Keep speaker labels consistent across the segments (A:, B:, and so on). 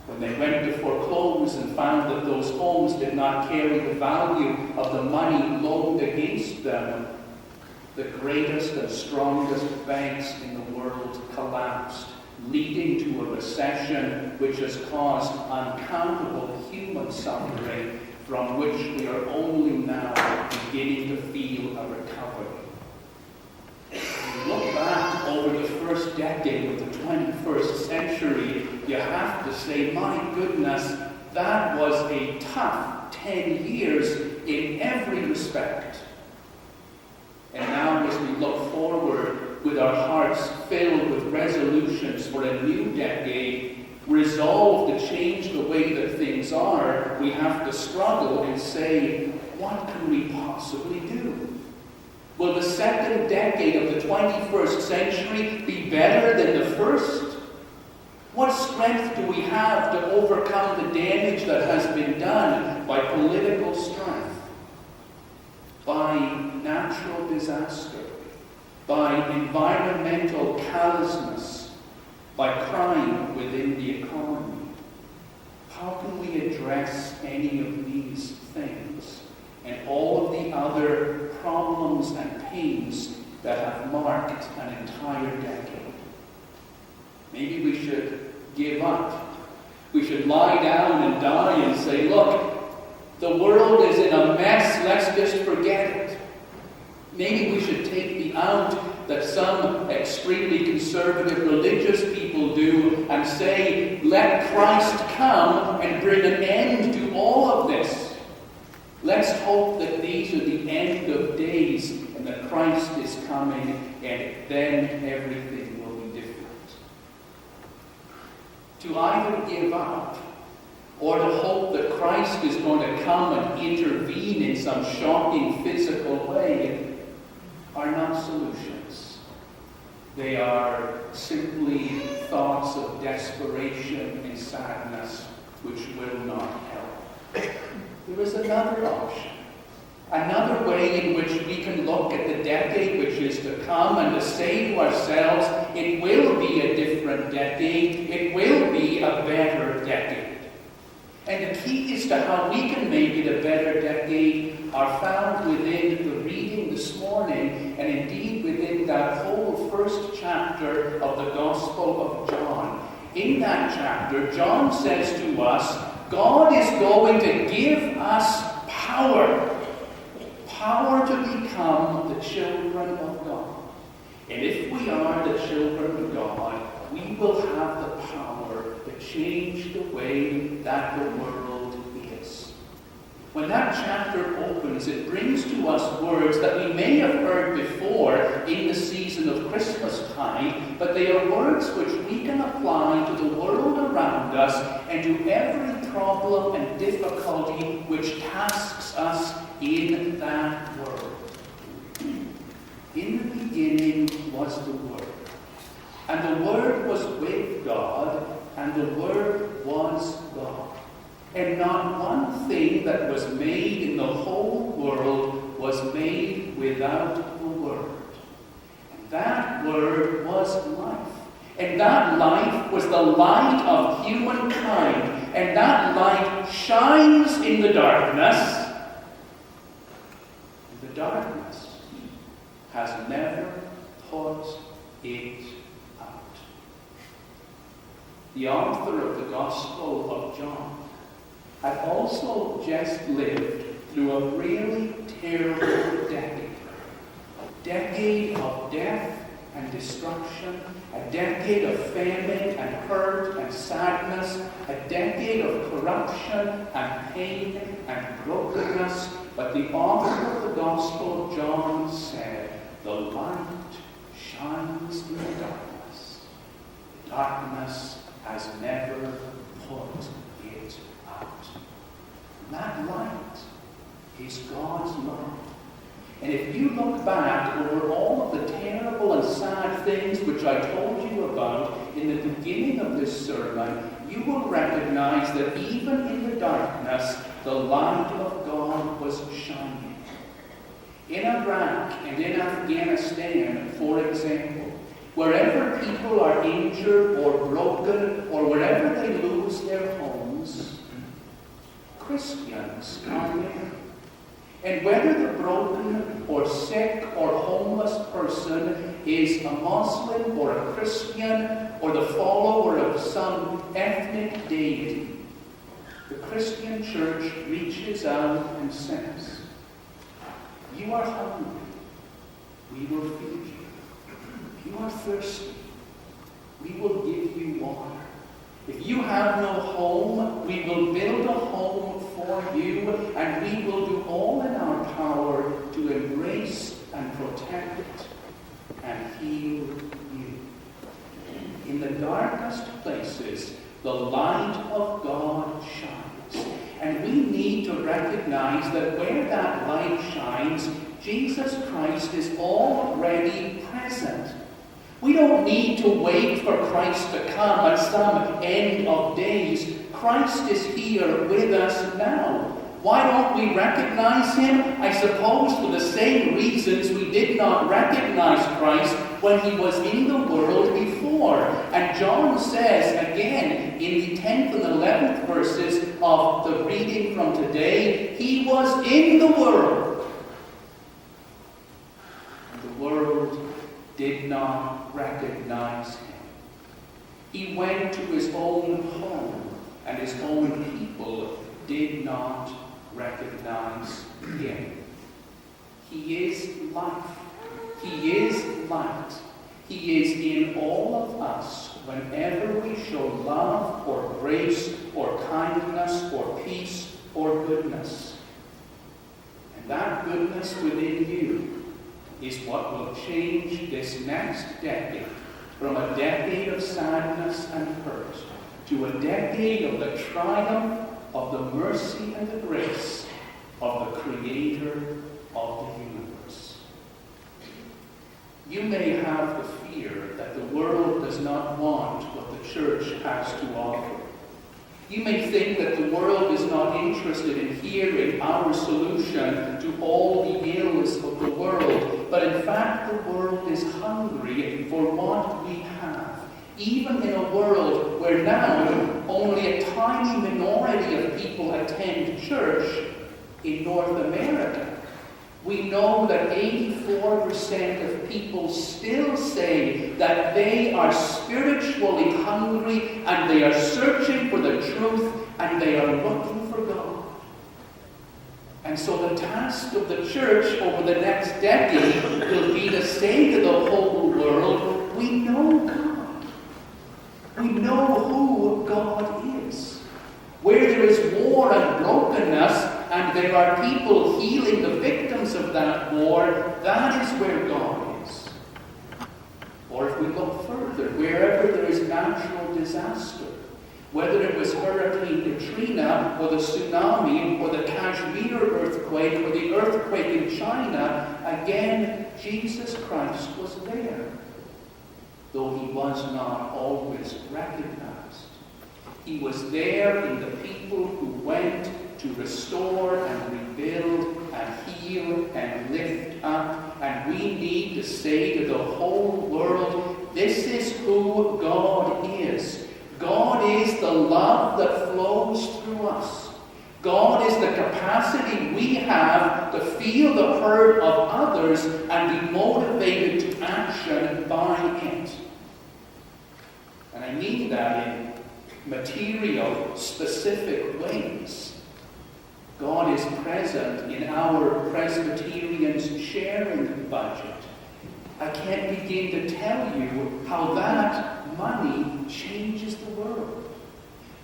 A: when they went to foreclose and found that those homes did not carry the value of the money loaned against them, the greatest and strongest banks in the world collapsed, leading to a recession which has caused uncountable human suffering, from which we are only now beginning to feel a recovery. If you look back over the first decade of the 21st century, you have to say, my goodness, that was a tough 10 years in every respect. And now as we look forward with our hearts filled with resolutions for a new decade, resolved to change the way that things are, we have to struggle and say, what can we possibly do? Will the second decade of the 21st century be better than the first? What strength do we have to overcome the damage that has been done by political strife, by natural disaster, by environmental callousness, by crime within the economy? How can we address any of these things and all of the other problems and pains that have marked an entire decade? Maybe we should give up. We should lie down and die and say, look, the world is in a mess, let's just forget it. Maybe we should take the out that some extremely conservative religious people do and say, let Christ come and bring an end to all of this. Let's hope that these are the end of days and that Christ is coming, and then everything will be different. To either give up or to hope that Christ is going to come and intervene in some shocking physical way are not solutions. They are simply thoughts of desperation and sadness which will not help. There is another option, another way in which we can look at the decade which is to come and to say to ourselves, it will be a different decade, it will be a better decade. And the keys to how we can make it a better decade are found within the reading this morning, and indeed within that whole first chapter of the Gospel of John. In that chapter, John says to us, God is going to give us power to become the children of God. And if we are the children of God, we will have the power to change the way that the world is. When that chapter opens, it brings to us words that we may have heard before in the season of Christmas time, but they are words which we can apply to the world around us and to every problem and difficulty which tasks us in that world. In the beginning was the Word, and the Word was with God, and the Word was God. And not one thing that was made in the whole world was made without the Word. And that Word was life. And that life was the light of humankind. And that light shines in the darkness. And the darkness has never put it out. The author of the Gospel of John had also just lived through a really terrible decade. A decade of death and destruction, a decade of famine and hurt and sadness, a decade of corruption and pain and brokenness. But the author of the Gospel of John said, the light shines in the darkness. The darkness has never put it out. And that light is God's light. And if you look back over all of the terrible and sad things which I told you about in the beginning of this sermon, you will recognize that even in the darkness, the light of God was shining. In Iraq and in Afghanistan, for example, wherever people are injured or broken, or wherever they lose their home, Christians are there. And whether the broken or sick or homeless person is a Muslim or a Christian or the follower of some ethnic deity, the Christian church reaches out and says, you are hungry, we will feed you. You are thirsty, we will give you water. If you have no home, we will build a home for you, and we will do all in our power to embrace and protect it and heal you. In the darkest places, the light of God shines. And we need to recognize that where that light shines, Jesus Christ is already present. We don't need to wait for Christ to come at some end of days. Christ is here with us now. Why don't we recognize him? I suppose for the same reasons we did not recognize Christ when he was in the world before. And John says again in the 10th and 11th verses of the reading from today, he was in the world. And the world did not recognize him. He went to his own home, and his own people did not recognize him. He is life. He is light. He is in all of us whenever we show love or grace or kindness or peace or goodness. And that goodness within you is what will change this next decade from a decade of sadness and hurt to a decade of the triumph of the mercy and the grace of the Creator of the universe. You may have the fear that the world does not want what the church has to offer. You may think that the world is not interested in hearing our solution to all the ills of the world, but in fact the world is hungry for what we have. Even in a world where now only a tiny minority of people attend church in North America, we know that 84% of people still say that they are spiritually hungry and they are searching for the truth and they are looking for God. And so the task of the church over the next decade will be to say to the whole world, we know God. We know who God is. Where there is war and brokenness, and there are people healing the victims of that war, that is where God is. Or if we look further, wherever there is natural disaster, whether it was Hurricane Katrina, or the tsunami, or the Kashmir earthquake, or the earthquake in China, again, Jesus Christ was there, though he was not always recognized. He was there in the people who went to restore and rebuild and heal and lift up. And we need to say to the whole world, this is who God is. God is the love that flows through us. God is the capacity we have to feel the hurt of others and be motivated to action by it. And I mean that in material, specific ways. God is present in our Presbyterian's sharing budget. I can't begin to tell you how that money changes the world.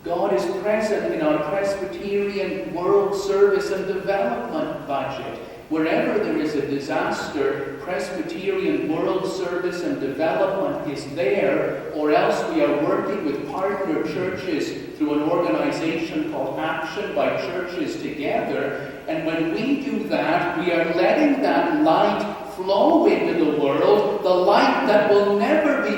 A: God is present in our Presbyterian World Service and Development budget. Wherever there is a disaster, Presbyterian World Service and Development is there, or else we are working with partner churches through an organization called Action by Churches Together. And when we do that, we are letting that light flow into the world, the light that will never be